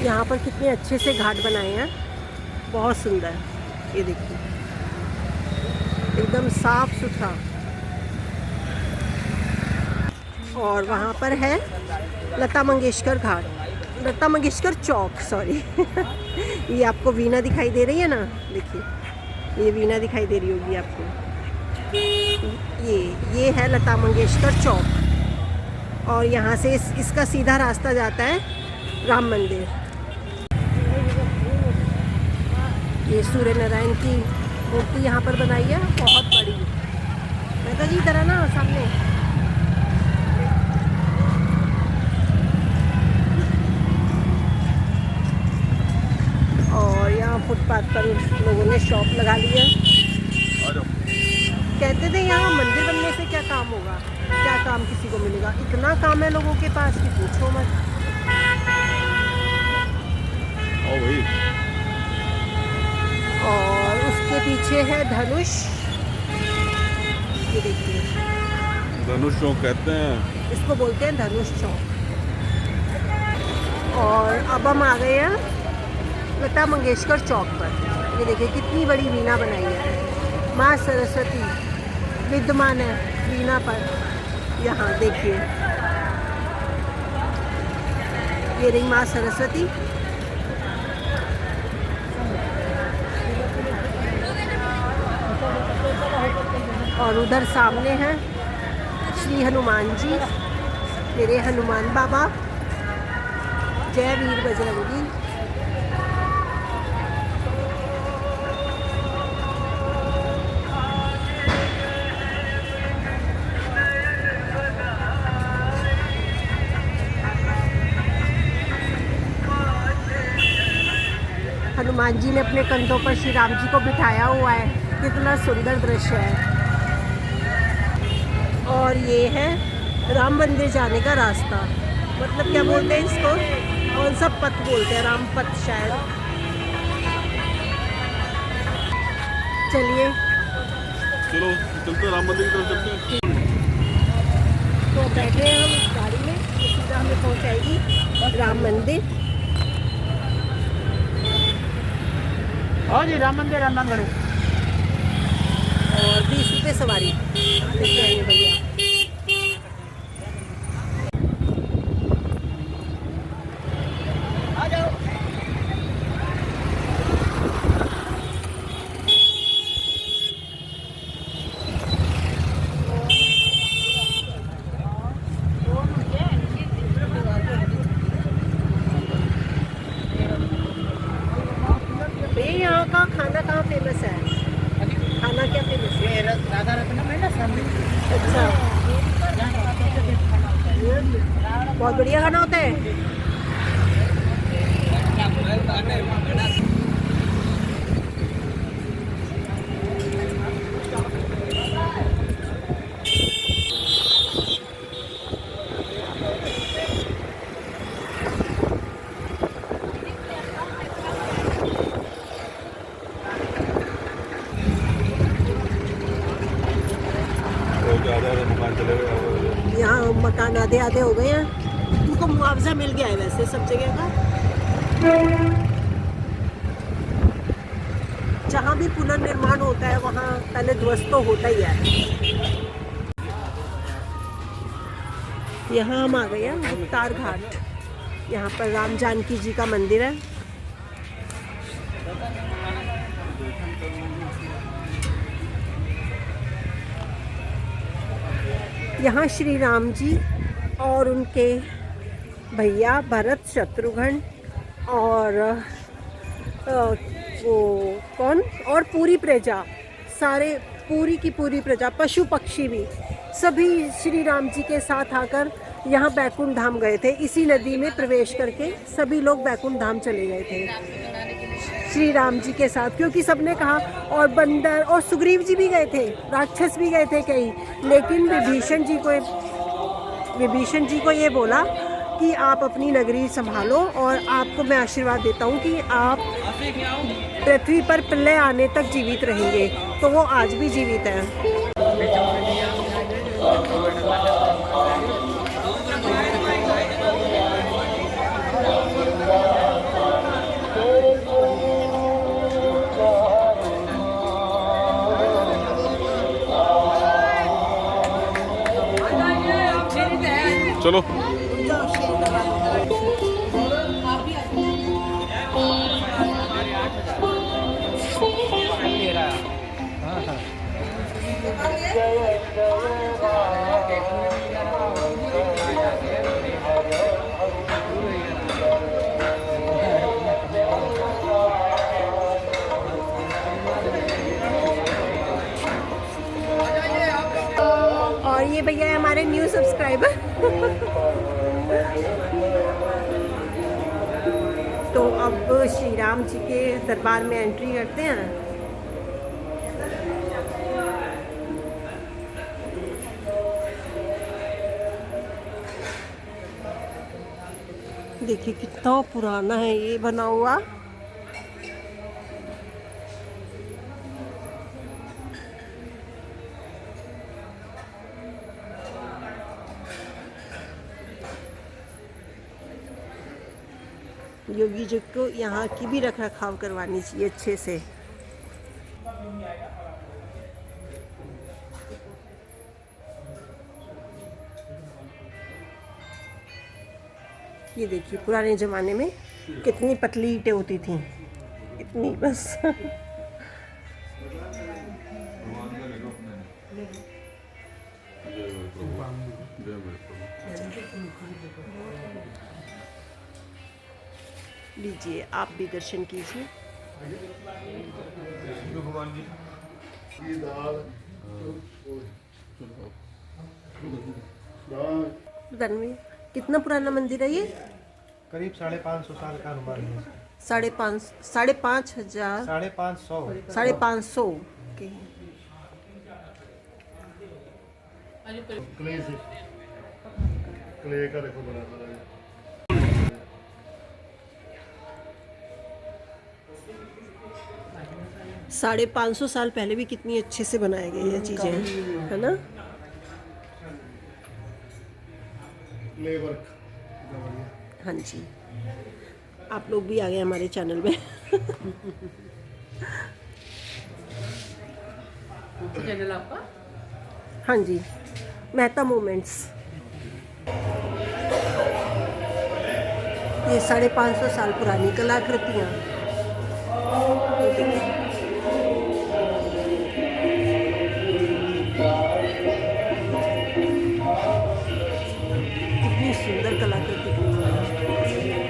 यहाँ पर कितने अच्छे से घाट बनाए हैं, बहुत सुंदर। ये देखिए एकदम साफ सुथरा। और वहाँ पर है लता मंगेशकर घाट, लता मंगेशकर चौक, सॉरी। ये आपको वीणा दिखाई दे रही है ना, देखिए ये वीणा दिखाई दे रही होगी आपको। ये है लता मंगेशकर चौक। और यहाँ से इसका सीधा रास्ता जाता है राम मंदिर। ये सूर्य नारायण की मूर्ति यहाँ पर बनाई है, बहुत बड़ी। मैं जी इधर है ना सामने। और यहाँ फुटपाथ पर लोगों ने शॉप लगा ली है। कहते थे यहाँ मंदिर बनने से क्या काम होगा, क्या काम किसी को मिलेगा। इतना काम है लोगों के पास कि पूछो मत। और उसके पीछे है धनुष, ये देखिए धनुष चौक कहते हैं इसको, बोलते हैं धनुष चौक। और अब हम आ गए हैं लता मंगेशकर चौक पर। ये देखिए कितनी बड़ी वीणा बनाई है, माँ सरस्वती विद्यमान है वीणा पर। यहाँ देखिए ये रही माँ सरस्वती। और उधर सामने हैं श्री हनुमान जी, मेरे हनुमान बाबा। जय वीर बजरंगी। हनुमान जी ने अपने कंधों पर श्री राम जी को बिठाया हुआ है, कितना सुंदर दृश्य है। और ये है राम मंदिर जाने का रास्ता, मतलब क्या बोलते हैं इसको, कौन सा पथ बोलते हैं, राम पथ शायद। चलिए चलो चलते राम मंदिर की तरफ चलते हैं। तो बैठे हैं हम इस गाड़ी में, सीधा हमें पहुंचाएगी राम मंदिर। हाँ जी, राम मंदिर रामगढ़। और 20 रुपये सवारी लेके आएंगे भैया। आ जाओ। भैया यहाँ का खाना कहाँ फेमस है, खाना क्या फेमस है? राधा रत्नम है ना सामने। अच्छा, बहुत बढ़िया खाना होता है। यहाँ मकान आधे आधे हो गए हैं, उनको मुआवजा मिल गया है वैसे सब जगह का। जहाँ भी पुनर्निर्माण होता है वहाँ पहले ध्वस्त तो होता ही है। यहाँ हम आ गए हैं गुप्तार घाट, यहाँ पर राम जानकी जी का मंदिर है। यहाँ श्री राम जी और उनके भैया भरत शत्रुघ्न और वो कौन, और पूरी प्रजा, सारे पूरी की पूरी प्रजा, पशु पक्षी भी, सभी श्री राम जी के साथ आकर यहाँ बैकुंठ धाम गए थे। इसी नदी में प्रवेश करके सभी लोग बैकुंठ धाम चले गए थे श्री राम जी के साथ, क्योंकि सबने कहा। और बंदर और सुग्रीव जी भी गए थे, राक्षस भी गए थे कई, लेकिन विभीषण जी को ये बोला कि आप अपनी नगरी संभालो और आपको मैं आशीर्वाद देता हूँ कि आप पृथ्वी पर प्रलय आने तक जीवित रहेंगे। तो वो आज भी जीवित हैं। चलो जाओ शेयर करवा दो। और ये भैया है हमारे न्यू सब्सक्राइबर। तो अब श्री राम जी के दरबार में एंट्री करते हैं। देखिए कितना पुराना है ये बना हुआ। योगी जी को यहाँ की भी रख रखाव करवानी चाहिए अच्छे से। ये देखिए पुराने ज़माने में कितनी पतली ईंटें होती थी, इतनी बस। लीजिए आप भी दर्शन कीजिए। धनवी कितना पुराना मंदिर है ये? करीब 550 साल का अनुमान है। 5,500 5,500 के। क्ले का देखो बना बना 550 साल पहले भी कितनी अच्छे से बनाई गई ये चीज़ें, है ना? Clay work. हाँ जी, आप लोग भी आ गए हमारे चैनल में। चैनल आपका? हाँ जी, मेहता मोमेंट्स। ये 550 साल पुरानी कलाकृतियाँ। ये देखिए। कितनी सुंदर कलाकृति की है।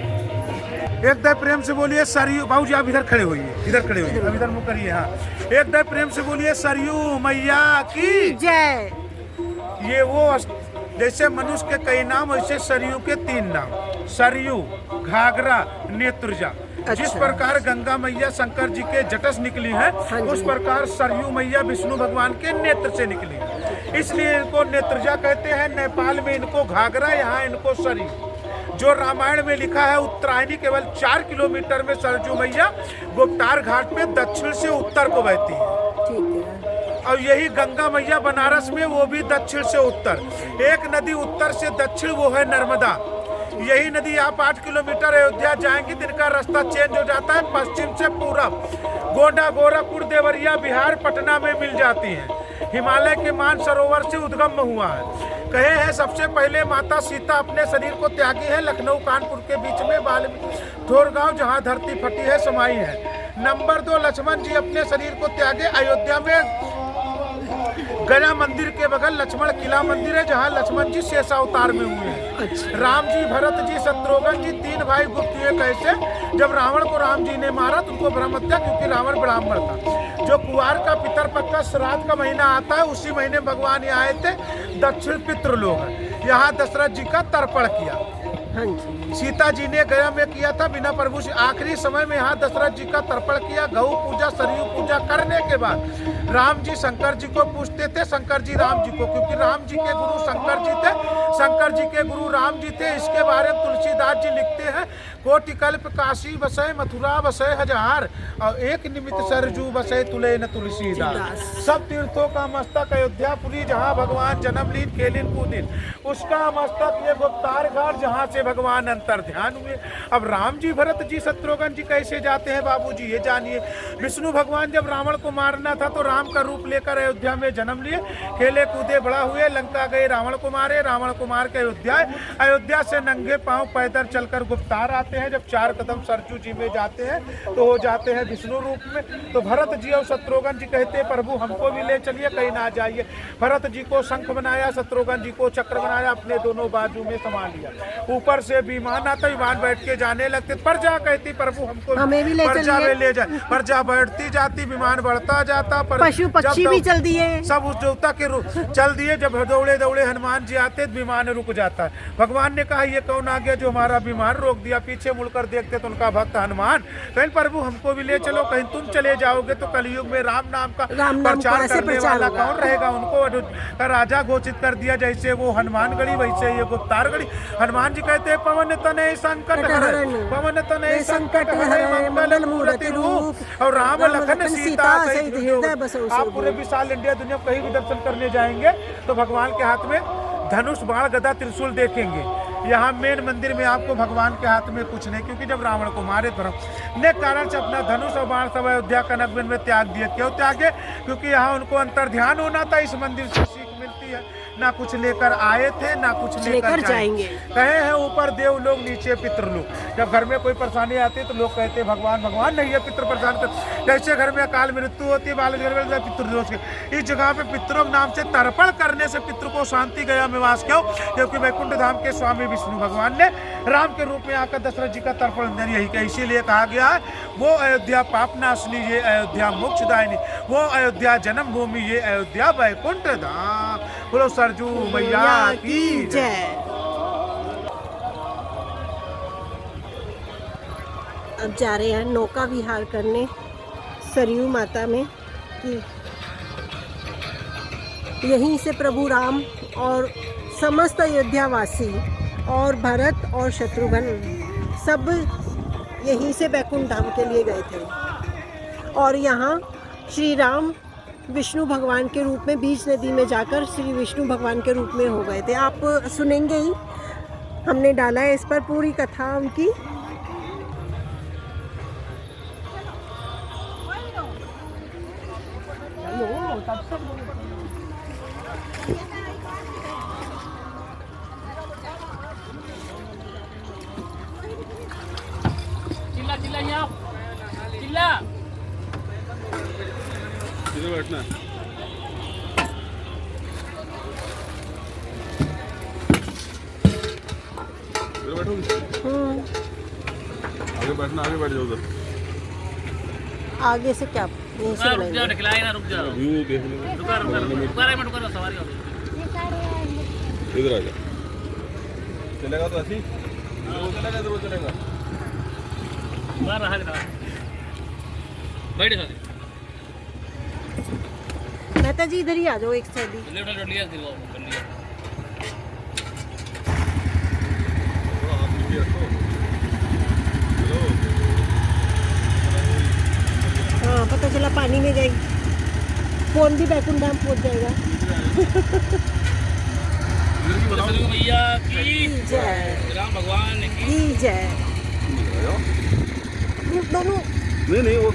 एक दय प्रेम से बोलिए सरयू। बाबू जी आप इधर खड़े होइए, इधर खड़े होइए, अब इधर मुँह करिए। हाँ, एक दय प्रेम से बोलिए सरयू मैया की जय। ये वो जैसे मनुष्य के कई नाम वैसे सरयू के 3 नाम, सरयू, घाघरा, नेत्रजा। जिस प्रकार गंगा मैया शंकर जी के जटस निकली है, उस प्रकार सरयू मैया विष्णु भगवान के नेत्र से निकली है, इसलिए इनको नेत्रजा कहते हैं। नेपाल में इनको घाघरा, यहाँ इनको सरयू। जो रामायण में लिखा है, उत्तरायणी केवल 4 किलोमीटर में सरयू मैया गुप्तार घाट पे दक्षिण से उत्तर को बहती है। ठीक है। और यही गंगा मैया बनारस में, वो भी दक्षिण से उत्तर। एक नदी उत्तर से दक्षिण, वो है नर्मदा। यही नदी आप 8 किलोमीटर अयोध्या जाएंगे तो इनका रास्ता चेंज हो जाता है, पश्चिम से पूरब गोंडा, गोरखपुर, देवरिया, बिहार, पटना में मिल जाती हैं। हिमालय के मानसरोवर से उद्गम हुआ है। कहे हैं सबसे पहले माता सीता अपने शरीर को त्यागी है लखनऊ कानपुर के बीच में वाल्मीकि ठोरगांव, जहाँ धरती फटी है समाई है। नंबर 2 लक्ष्मण जी अपने शरीर को त्यागे अयोध्या में गया मंदिर के बगल लक्ष्मण किला मंदिर है, जहाँ लक्ष्मण जी शेषावतार में हुए हैं। अच्छा। राम जी, भरत जी, शत्रुघ्न जी 3 भाई गुप्त हुए। कैसे? जब रावण को राम जी ने मारा तो उनको भ्रम हत्या, क्योंकि रावण ब्राह्मण था। जो कुआर का पितरपक्ष का श्राद्ध का महीना आता है, उसी महीने भगवान यहाँ आए थे। दक्षिण पितृलोक है, यहाँ दशरथ जी का तर्पण किया। हाँ जी। सीता जी ने गया में किया था बिना प्रभु से। आखिरी समय में यहाँ दशरथ जी का तर्पण किया। गौ पूजा, सरयू पूजा करने के बाद राम जी शंकर जी को पूछते थे, शंकर जी राम जी को, क्योंकि राम जी के गुरु शंकर जी थे, शंकर जी के गुरु राम जी थे। इसके बारे में तुलसीदास जी लिखते हैं, कोटि कल्प काशी बसै, मथुरा बसै हजार, और एक निमित्त सरजू बसै तुले न तुलसीदास। सब तीर्थों का मस्तक अयोध्यापुरी, जहाँ भगवान जन्म लीन खेलिन कूदिन, उसका मस्तक ये गुप्तार घाट, जहाँ से भगवान अंतर ध्यान हुए। अब राम जी भरत जी शत्रुघ्न जी कैसे जाते हैं बाबूजी ये जानिए। विष्णु भगवान जब रावण को मारना था तो राम का रूप लेकर अयोध्या में जन्म लिए, खेले कूदे बड़ा हुए, लंका गए, रावण को मारे, रावण को मार के अयोध्या से नंगे पांव पैदल चलकर गुप्तार आते हैं। जब 4 कदम सरजू जी में जाते हैं तो हो जाते हैं विष्णु रूप में। तो भरत जी और शत्रुघ्न जी कहते हैं प्रभु हमको भी ले चलिए, कहीं ना जाइए। भरत जी को शंख बनाया, शत्रुघ्न जी को चक्र बनाया, अपने दोनों बाजू में समा लिया। ऊपर से विमान आता, विमान बैठ के जाने लगते। प्रजा कहती प्रभु हमको हमें भी ले प्रजा चलिए। में ले जाए। प्रजा बैठती जाती, विमान बढ़ता जाता, पशु पक्षी भी चल दिए, सब उस देवता के रूप चल दिए। जब दौड़े दौड़े हनुमान जी आते विमान रुक जाता है। भगवान ने कहा ये कौन आ गया जो हमारा विमान रोक दिया। पीछे मुड़कर देखते तो उनका भक्त हनुमान। कहीं प्रभु हमको भी ले चलो, कहीं तुम चले जाओगे तो कलयुग में राम नाम का प्रचार करने वाला कौन रहेगा। उनको राजा घोषित कर दिया। जैसे वो हनुमान गढ़ी वैसे ये गुप्तार गढ़ी। हनुमान जी कहते हैं पवन तनय संकट हरण, पवन तनय संकट हरण, मंगल मूर्ति रूप और राम लखन सीता सहित हृदय बसो। आप पूरे विशाल इंडिया दुनिया कहीं भी दर्शन करने जाएंगे तो भगवान के हाथ में धनुष बाण गदा त्रिशूल देखेंगे। यहाँ मेन मंदिर में आपको भगवान के हाथ में कुछ नहीं, क्योंकि जब रावण को मारे धर्म ने कारण से अपना धनुष और बाण सब अयोध्या कनक वन में त्याग दिए। क्यों त्यागे? क्योंकि यहाँ उनको अंतर ध्यान होना था। इस मंदिर से सीख मिलती है, ना कुछ लेकर आए थे ना कुछ लेकर जाएंगे। कहे हैं ऊपर देव लोग नीचे पितृ लोग। जब घर में कोई परेशानी आती है तो लोग कहते हैं भगवान भगवान नहीं है, पितृ परेशान कर। जैसे घर में अकाल मृत्यु होती है, बाल घर में पितृदोष के इस जगह पे पितरों के नाम से तर्पण करने से पितृ को शांति गया में वास। क्यों? क्योंकि वैकुंठ धाम के स्वामी विष्णु भगवान ने राम के रूप में आकर दशरथ जी का तर्पण दिया। यही का इसीलिए कहा गया है वो अयोध्या पाप नाशनी, ये अयोध्या मोक्षदायिनी, वो अयोध्या जन्म भूमि, ये अयोध्या वैकुंठ धाम। बोलो सरजू मैया की जय। अब जा रहे हैं नौका विहार करने सरयू माता में कि यहीं से प्रभु राम और समस्त अयोध्यावासी और भरत और शत्रुघ्न सब यहीं से बैकुंठ धाम के लिए गए थे। और यहाँ श्री राम विष्णु भगवान के रूप में बीच नदी में जाकर श्री विष्णु भगवान के रूप में हो गए थे। आप सुनेंगे ही, हमने डाला है इस पर पूरी कथा उनकी। चिल्ला चिल्ला यहाँ चिल्ला। किधर बैठना है? इधर बैठोगी? आगे बैठना, आगे बैठ जाओ उधर। आगे से क्या यहीं से रुक जाओ, निकलाए ना, रुक जाओ। व्यू देखने में रुका रुका रुका रहे, मैं रुका रहा, सवारी हो गई। इधर आ जा। चलेगा तो ऐसी इधर चलेगा, इधर चलेगा। बाहर रहा जरा बैठ जा। मेहता जी इधर ही आ जाओ, एक साइड ही। ले लिया कर लिया। थोड़ा हाथ नीचे रखो। हेलो। हाँ पता चला पानी में गई, फोन भी बैकुंठ धाम पहुँच जाएगा। इधर की बताओ। मैया की जय, राम भगवान की जय। दोनों नहीं वो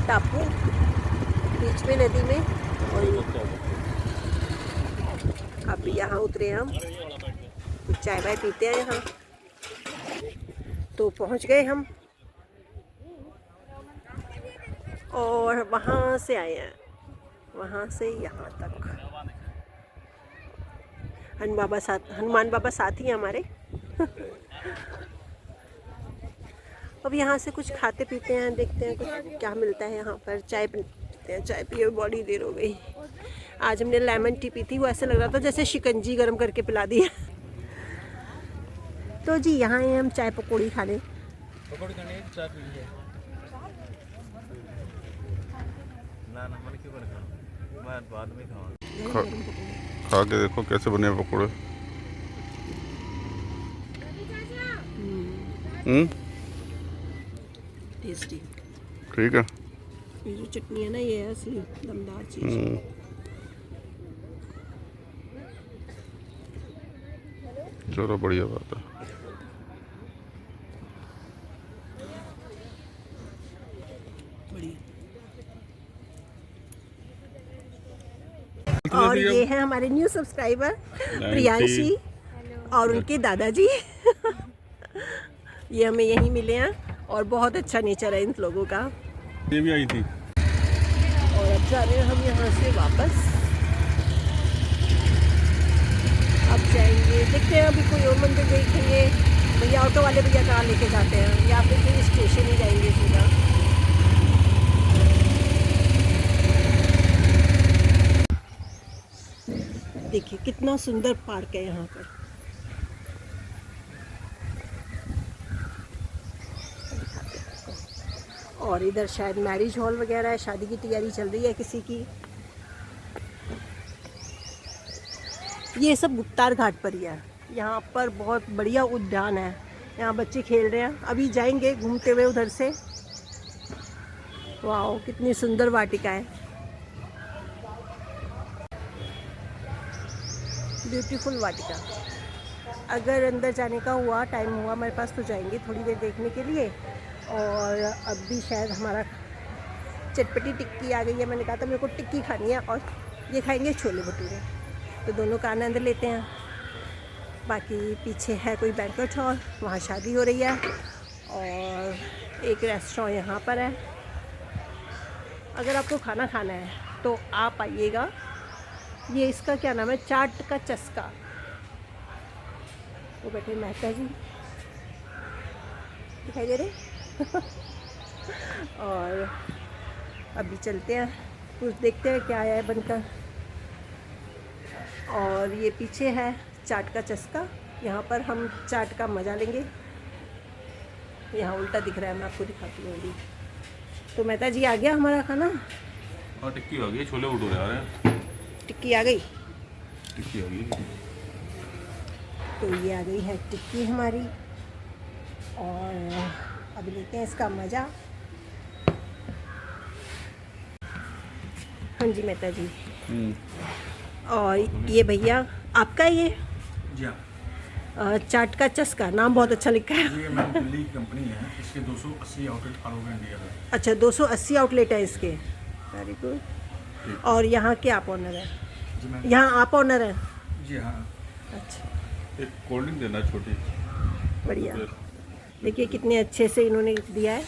टापू बीच में नदी में, और अब यहाँ उतरे हम, कुछ चाय वाय पीते हैं यहाँ। तो पहुँच गए हम और वहाँ से आए हैं, वहाँ से यहाँ तक। हनुमान बाबा साथ ही हैं हमारे। अब यहाँ से कुछ खाते पीते हैं, देखते हैं कुछ क्या मिलता है यहाँ पर। चाय पीते हैं, चाय पिए बॉडी देर हो गई। आज हमने लेमन टी पी थी, वो ऐसे लग रहा था जैसे शिकंजी गर्म करके पिला दिया। तो जी यहाँ आए हम चाय पकौड़ी खाने। पकौड़ी खाने चाय पी लीजिए। ना ना मैंने क्यों खाऊं, मैं बाद में खाऊंगा। खा के देखो कैसे बने पकौड़े। टेस्टी। ठीक है। ये जो चटनी है ना, ये है असली दमदार चीज। चलो बढ़िया बात है। और ये है हमारे न्यू सब्सक्राइबर प्रियांशी और उनके दादाजी। ये हमें यहीं मिले हैं और बहुत अच्छा नेचर है इन लोगों का। ये भी आई थी। और अब जा रहे हैं हम यहाँ से वापस। अब जाएंगे, देखते हैं अभी कोई और मंदिर देखेंगे। भैया ऑटो वाले भैया कहाँ लेके जाते हैं, या फिर कहीं स्टेशन ही जाएंगे सीधा। देखिए कितना सुंदर पार्क है यहाँ पर। और इधर शायद मैरिज हॉल वगैरह है, शादी की तैयारी चल रही है किसी की। ये सब गुप्तार घाट पर ही है। यहाँ पर बहुत बढ़िया उद्यान है, यहाँ बच्चे खेल रहे हैं। अभी जाएंगे घूमते हुए उधर से। वाह कितनी सुंदर वाटिका है, ब्यूटीफुल वाटिका। अगर अंदर जाने का हुआ, टाइम हुआ हमारे पास, तो जाएंगे थोड़ी देर देखने के लिए। और अब भी शायद हमारा चटपटी टिक्की आ गई है। मैंने कहा था मेरे को टिक्की खानी है, और ये खाएंगे छोले भटूरे, तो दोनों का आनंद लेते हैं। बाकी पीछे है कोई बैंक्वेट हॉल, वहाँ शादी हो रही है। और एक रेस्टोरेंट यहाँ पर है। अगर आपको खाना खाना है तो आप आइएगा। ये इसका क्या नाम है, चाट का चस्का। वो बैठे मेहता जी दिखाई दे रहे। और अभी चलते हैं, कुछ देखते हैं क्या आया है बनकर। और ये पीछे है चाट का चस्का, यहाँ पर हम चाट का मज़ा लेंगे। यहाँ उल्टा दिख रहा है, मैं आपको दिखाती हूँ अभी। तो मेहता जी आ गया हमारा खाना। और टिक्की आ गई, छोले भटूरे आ रहे हैं। टिक्की आ गई, टिक्की आ गई। तो ये आ गई है टिक्की हमारी। और अभी लेते हैं इसका मज़ा। हाँ जी मेहता जी। और ये भैया आपका ये जी हाँ, चाट का चस्का, नाम बहुत अच्छा लिखा है। ये मैम दिल्ली की कंपनी है, इसके 280 आउटलेट ऑल ओवर इंडिया में। अच्छा 280 आउटलेट है इसके, वेरी गुड। और यहाँ के आप ऑनर हैं? जी मैम। यहाँ आप ऑनर हैं? जी हाँ। अच्छा एक कोल्ड ड्रिंक देना छोटी। बढ़िया। देखिए कितने अच्छे से इन्होंने दिया है।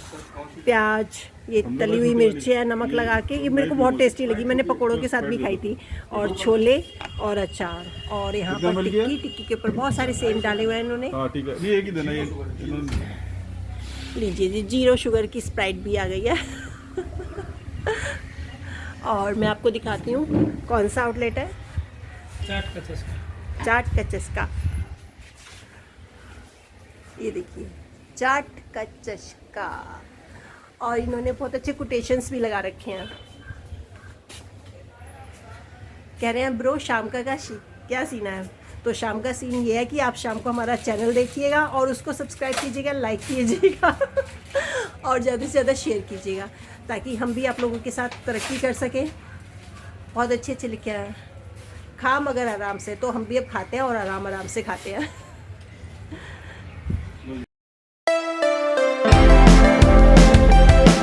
प्याज, ये तली हुई मिर्ची है नमक लगा के, ये मेरे को बहुत टेस्टी लगी, मैंने पकौड़ों के साथ भी खाई थी। और छोले और अचार, और यहाँ पर टिक्की, टिक्की के ऊपर बहुत सारे सेंट डाले हुए हैं इन्होंने। हाँ ठीक है, ये एक ही देना ये। लीजिए जी, 0 शुगर की स्प्राइट भी आ गई है। और मैं आपको दिखाती हूँ कौन सा आउटलेट है। चाट का चस्का। चाट का चस्का, ये देखिए चाट का चस्का। और इन्होंने बहुत अच्छे कोटेशंस भी लगा रखे हैं। कह रहे हैं ब्रो शाम का क्या सीन है। तो शाम का सीन ये है कि आप शाम को हमारा चैनल देखिएगा और उसको सब्सक्राइब कीजिएगा, लाइक कीजिएगा और ज़्यादा से ज़्यादा शेयर कीजिएगा, ताकि हम भी आप लोगों के साथ तरक्की कर सकें। बहुत अच्छे लिखे हैं। खा मगर आराम से, तो हम भी अब खाते हैं और आराम से खाते हैं।